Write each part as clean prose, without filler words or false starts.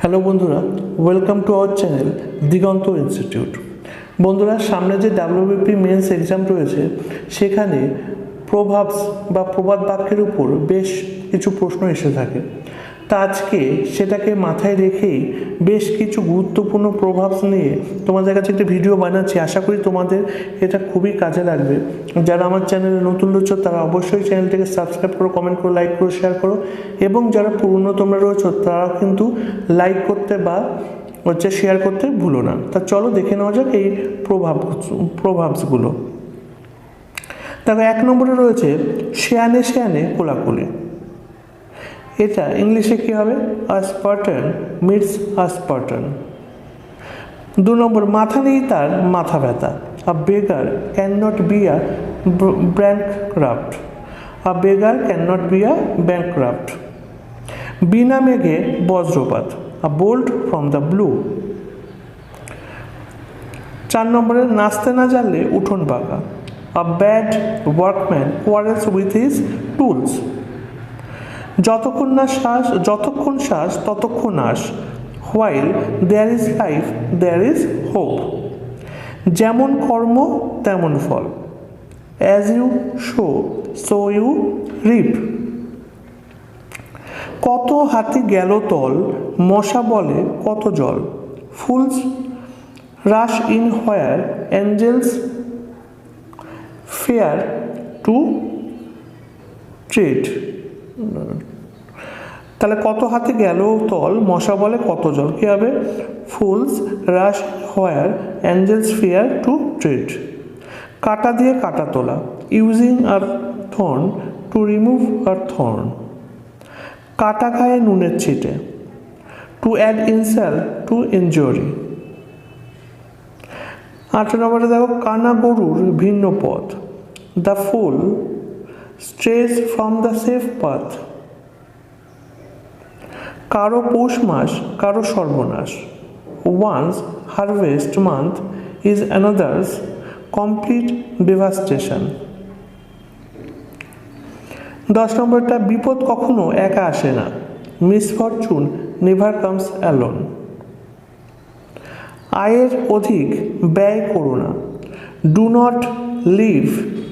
Hello বন্ধুরা, welcome to our channel Diganta institute. বন্ধুরা, সামনে যে ডাব্লিউবিপি মেন্স এক্সাম রয়েছে সেখানে প্রভাবস বা প্রবাদ বাক্যের উপর বেশ কিছু প্রশ্ন এসে থাকে। তা আজকে সেটাকে মাথায় রেখেই বেশ কিছু গুরুত্বপূর্ণ প্রভাবস নিয়ে তোমাদের কাছে একটা ভিডিও বানাচ্ছি। আশা করি তোমাদের এটা খুবই কাজে লাগবে। যারা আমার চ্যানেলে নতুন রয়েছে তারা অবশ্যই চ্যানেলটিকে সাবস্ক্রাইব করো, কমেন্ট করো, লাইক করো, শেয়ার করো, এবং যারা পুরনো তোমরা রয়েছো তারা কিন্তু লাইক করতে বা শেয়ার করতে ভুলো না। তা চলো দেখে নেওয়া যাক এই প্রভাবসগুলো। দেখো, 1 নম্বরে রয়েছে শেয়ানে শেয়ানে কোলাকুলি। এটা ইংলিশে কী হবে? A Spartan meets a Spartan. 2 নম্বর, মাথা নেই তার মাথা ব্যথা। A beggar can not be a bankrupt. A beggar can not be a bankrupt. বিনা মেঘে বজ্রপাত। A bolt from the blue. 4 নম্বরে, নাচতে না জানলে উঠোন বাঁকা। A bad workman quarrels with his tools. যতক্ষণ শ্বাস ততক্ষণ আস। While there is life there is hope. যেমন কর্ম তেমন ফল। As you sow so you reap. কত হাতি গেল তল, মশা বলে কত জল। Fools rush in where angels fear to tread. তাহলে কত হাতে গেল তল, মশা বলে কত জল, কী হবে? Fools rush where angels fear to tread. কাটা দিয়ে কাটা তোলা। Using a thorn to remove a thorn. কাটা গায়ে নুনের ছিটে। To add insult to injury. 8 নম্বরে দেখো, কানা গরুর ভিন্ন পথ। The fool strays from the safe path. কারো পৌষ মাস কারো সর্বনাশ। One's harvest month is another's complete devastation. 10 নম্বরটা, বিপদ কখনো একা আসে না। Misfortune never comes alone. আয়ের অধিক ব্যয় করো না। Do not live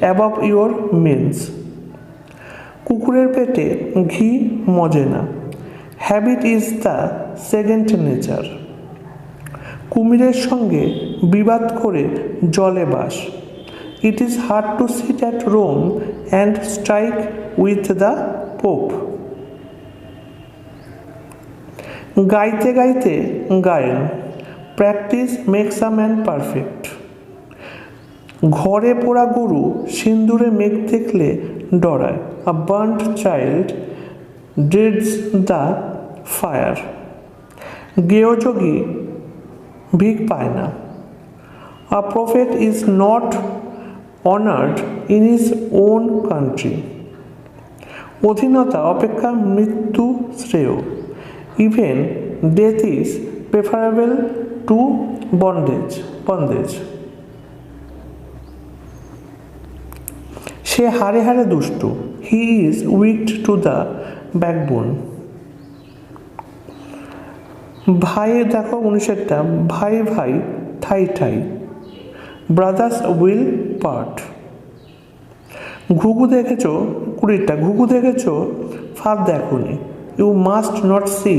above your means. কুকুরের পেটে ঘি মজে না। Habit is the second nature. কুমিরের সঙ্গে বিবাদ করে জলে বাস। It is hard to sit at Rome and strike with the pope. গাইতে গাইতে গায়েন। Practice makes a man perfect. ঘরে পোড়া গরু সিন্দুরে মেঘ দেখলে ডরায়। A burnt child dreads the fire. গেয়যোগী ভিক পায় না। A prophet is not honored in his own country. অধীনতা অপেক্ষা মৃত্যু শ্রেয়। Even death is preferable to bondage. সে হারে হারে দুষ্টু। He is weak to the backbone. ভাই দেখো 19টা, ভাই ভাই ঠাই ঠাই। Brothers will part. ঘুঘু দেখেছ 20টা, ঘুঘু দেখেছ ফাঁদ দেখোনি। You must not see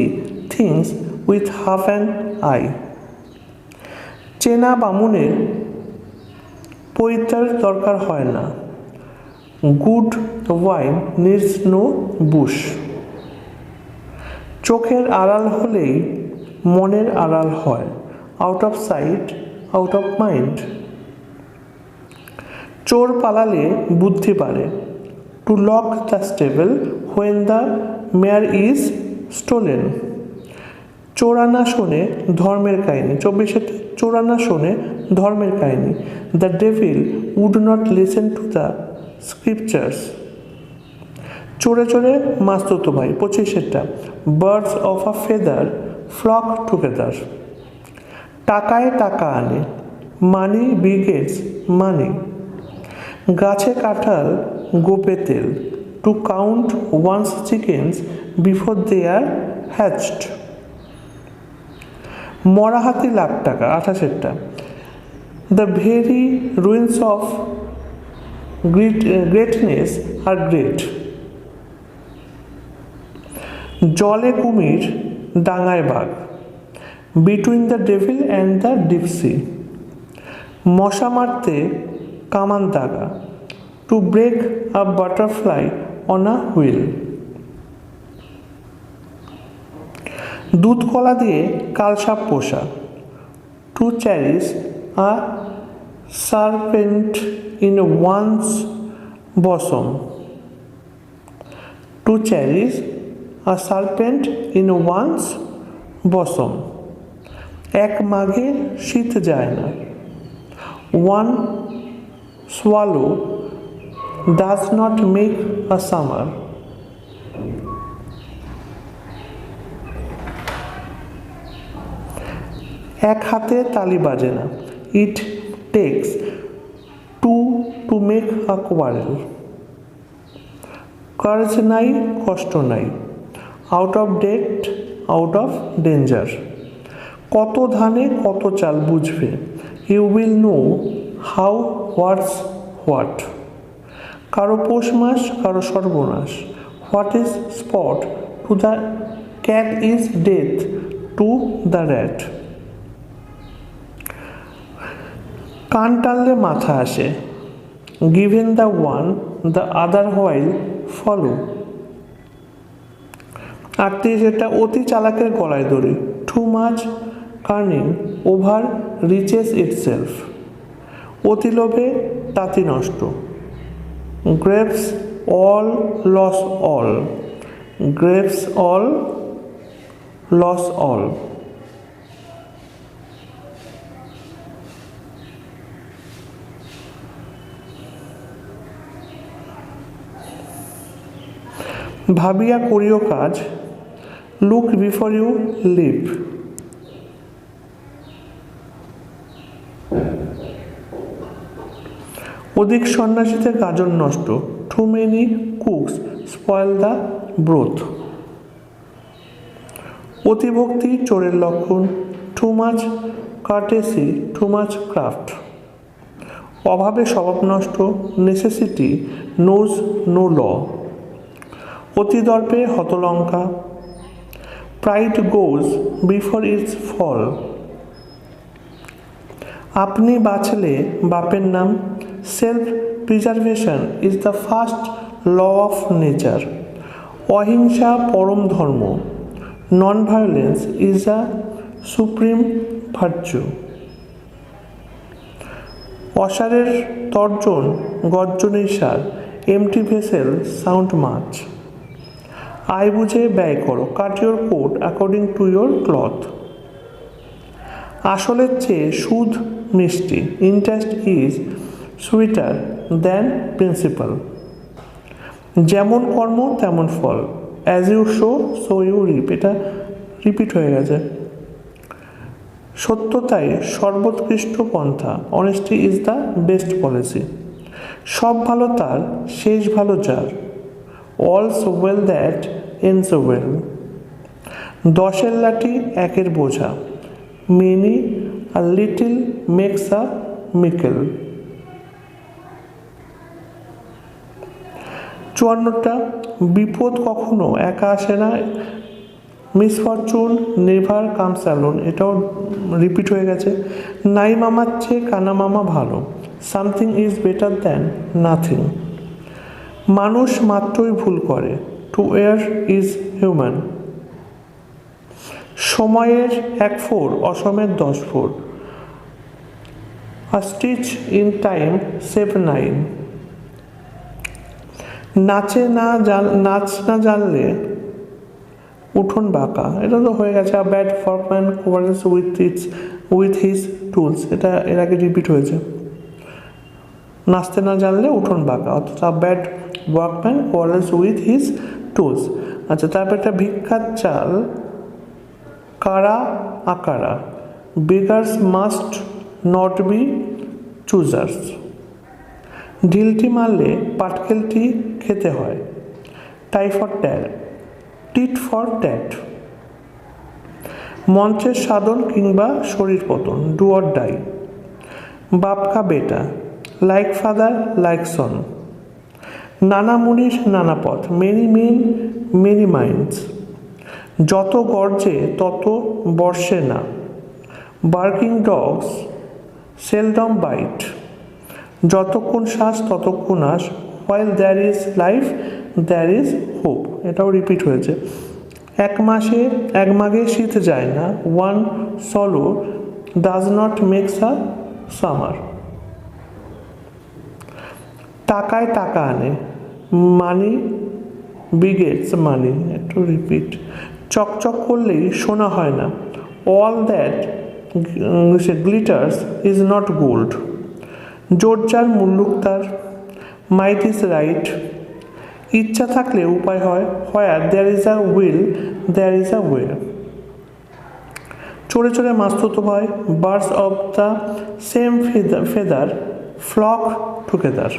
things with half an eye. চেনা বামুনের পৈতার দরকার হয় না। Good wine needs no bush. চোখের আড়াল হলেই মনের আড়াল হয়। Out of sight out of mind. চোর পালালে বুদ্ধি পারে। To lock the stable when the mare is stolen. চোরানা শোনে ধর্মের কাহিনী। 24 চোরানা শোনে ধর্মের কাহিনী। The devil would not listen to the scriptures. চোরে চোরে মাস্তুতো ভাই। 25টা, birds of a feather flock together. টাকায় টাকা আনে। Money begets money. গাছে কাঁঠাল গোপে তেল। To count one's chickens before they are hatched. মরা হাতি লাখ টাকা 28টা। The very ruins of greatness are great. জলে কুমির ডাঙায় বাঘ। Between the devil and the deep sea. মশা মারতে কামান দাগা। Two break a butterfly on a wheel. দুধ কলা দিয়ে কালসাপ পোষা। To cherish a serpent in one's bosom. To cherish a serpent in one's bosom. এক মাঘে শীত যায় না। One swallow does not make a summer. এক হাতে তালি বাজে না। It takes two to make a quarrel. কার্জ নাই, কষ্ট নাই। Out of debt, out of danger. কত ধানে কত চাল বুঝবে। You will know how what's what. কারো পৌষ মাস, কারো সর্বনাশ। What is sport to the cat is death to the rat. কান টানলে মাথা আসে। Given the one the other while follow. 38, এটা অতি চালাকের গলায় দড়ি। টু মাচ কার্নিং ওভার রিচেস ইটসেলফ। অতি লোভে তাঁতি নষ্ট। Grasp all lose all. Grasp all lose all. ভাবিয়া করিও কাজ। Look before you leap. অধিক সন্ন্যাসীতে গাজন নষ্ট। Too many cooks spoil the broth. অতিভক্তি চোরের লক্ষণ। Too much courtesy, too much craft. অভাবে স্বভাব নষ্ট। Necessity knows no law. অতিদর্পে হতলঙ্কা। Pride goes before its fall. আপনি বাঁচলে বাপের নাম। Self preservation is the first law of nature. অহিংসা পরম ধর্ম। Non violence is a supreme virtue. অসারের তর্জন গর্জনের সার। Empty vessel sound much. আয় বুঝে ব্যয় করো। Cut your coat according to your cloth. আসলের চেয়ে সুদ মিষ্টি। Interest is sweeter than principal. যেমন কর্ম তেমন ফল। As you sow so you reap. এটা রিপিট হয়ে গেছে। সত্যতাই সর্বোৎকৃষ্ট পন্থা। Honesty is the best policy. সব ভালো তার, শেষ ভালো যার। All's well that ends well. 10 লাঠি 1 বোঝা। Many a little makes a mickle. 54টা বিপদ কখনো একা আসে না। Misfortune never comes alone. এটাও রিপিট হয়ে গেছে। নাই মামার চেয়ে কানা মামা ভালো। Something is better than nothing. মানুষ মাত্রই ভুল করে। To err is human. সময়ের 1 ফোর, অসমের 10 ফোর। A stitch in time save 9। নাচ না জানলে উঠোন বাঁকা। এটা তো হয়ে গেছে। আ bad workman quarrels with his tools. এটা এর আগে রিপিট হয়েছে। নাচতে না জানলে উঠোন বাঁকা, অর্থাৎ a bad workman quarrels with his tools. আচ্ছা, তারপর একটা ভিক্ষার চাল কারা আকারা। Beggars must not be choosers. ঢিলটি মারলে পাটকেলটি খেতে হয়। Tit for tat, tit for tat. মঞ্চের সাধন কিংবা শরীর পতন, ডু অর ডাই। বাপ কা বেটা, লাইক ফাদার লাইক সন। নানা মুনির নানা পথ, মেনি মেন মেনি মাইন্ডস। যত গর্জে তত বর্ষে না, বার্কিং ডগস সেলডম বাইট। যতক্ষণ শ্বাস ততক্ষণ আস, while there is life there is hope. এটাও রিপিট হয়েছে। এক মাঘে শীত যায় না, one swallow does not makes a summer. টাকায় টাকা আনে, মানি বিগেটস মানি। একটু রিপিট। চকচক করলেই সোনা হয় না, all that glitters is not gold. জোর যার মুল্লুক তার, মাইট ইজ রাইট। ইচ্ছা থাকলে উপায় হয়, where there is a will there is a way. চড়ে চড়ে মাস্তুতো ভাই, birds of the same feather flock together.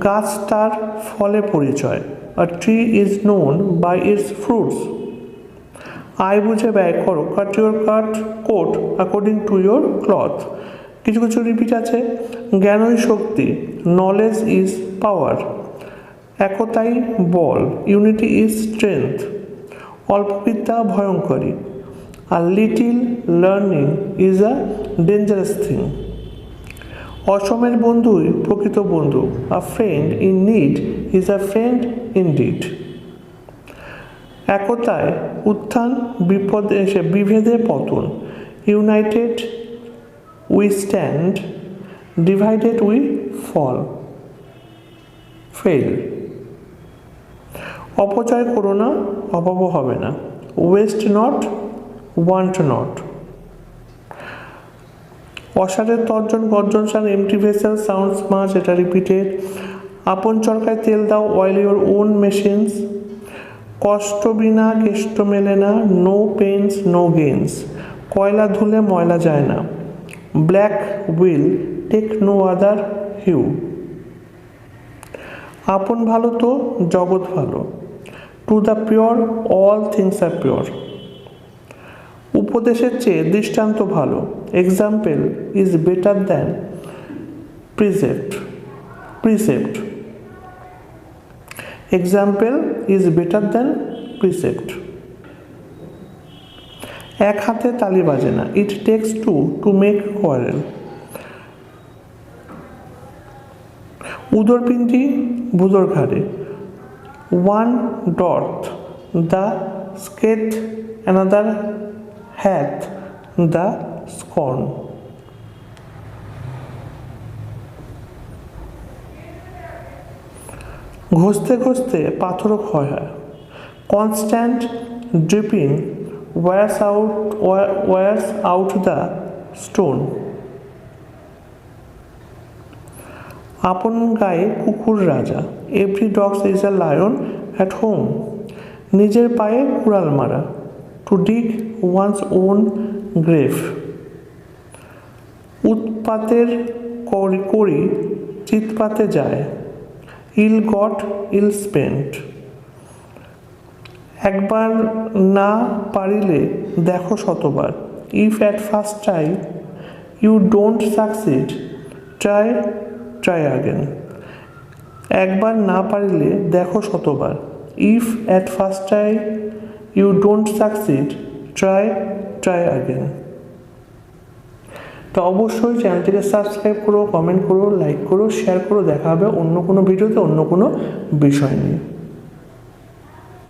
গাছ তার ফলে পরিচয়, a tree is known by its fruits. আয় বুঝে ব্যয় করো, cut your coat according to your cloth. কিছু কিছু রিপিট আছে। জ্ঞানই শক্তি, নলেজ ইজ পাওয়ার। একতাই বল, ইউনিটি ইজ স্ট্রেংথ। অল্প বিদ্যা ভয়ঙ্করী, আর little learning is a dangerous thing. অসমের বন্ধুই প্রকৃত বন্ধু, a friend in need is a friend in deed. একতায় উত্থান, বিপদে এসে বিভেদে পতন। United we stand, divided we fall. অপচয় করো না, অভাবও হবে না। Waste not, want not. অসারের তর্জন গর্জন সান, এমটি ভেসেল সাউন্ডস মাচ। এটা রিপিটেড। আপন চরকায় তেল দাও, অয়েল ইউর ওন মেশিনস। কষ্ট বিনা কেষ্ট মেলে না, নো পেইনস নো গেইনস। কয়লা ধুলে ময়লা যায় না, black will take no other hue. আপন ভালো তো জগৎ ভালো, to the pure all things are pure. উপদেশের চেয়ে দৃষ্টান্ত ভালো, example is better than precept. Example is better than precept. এক হাতে তালি বাজে না, it takes two make quarrel. উদরপিণ্ডি ভুদর ঘাড়ে, one does the scathe another hath the scorn. ঘষতে ঘষতে পাথরও ক্ষয় হয়, constant dripping wears out the stone. আপন গায়ে কুকুর রাজা, every dogs is a lion at home. নিজের পায়ে কুড়াল মারা, to dig one's own grave. উৎপাতের করি চিৎপাতে যায়, ইল গট ইল স্পেন্ট। একবার না পারিলে দেখো শতবার, if at first try you don't succeed try again. একবার না পারিলে দেখো শতবার, if at first try you don't succeed try again. তো অবশ্যই চ্যানেলটিকে সাবস্ক্রাইব করো, কমেন্ট করো, লাইক করো, শেয়ার করো। দেখা হবে অন্য কোনো ভিডিওতে অন্য কোনো বিষয় নিয়ে।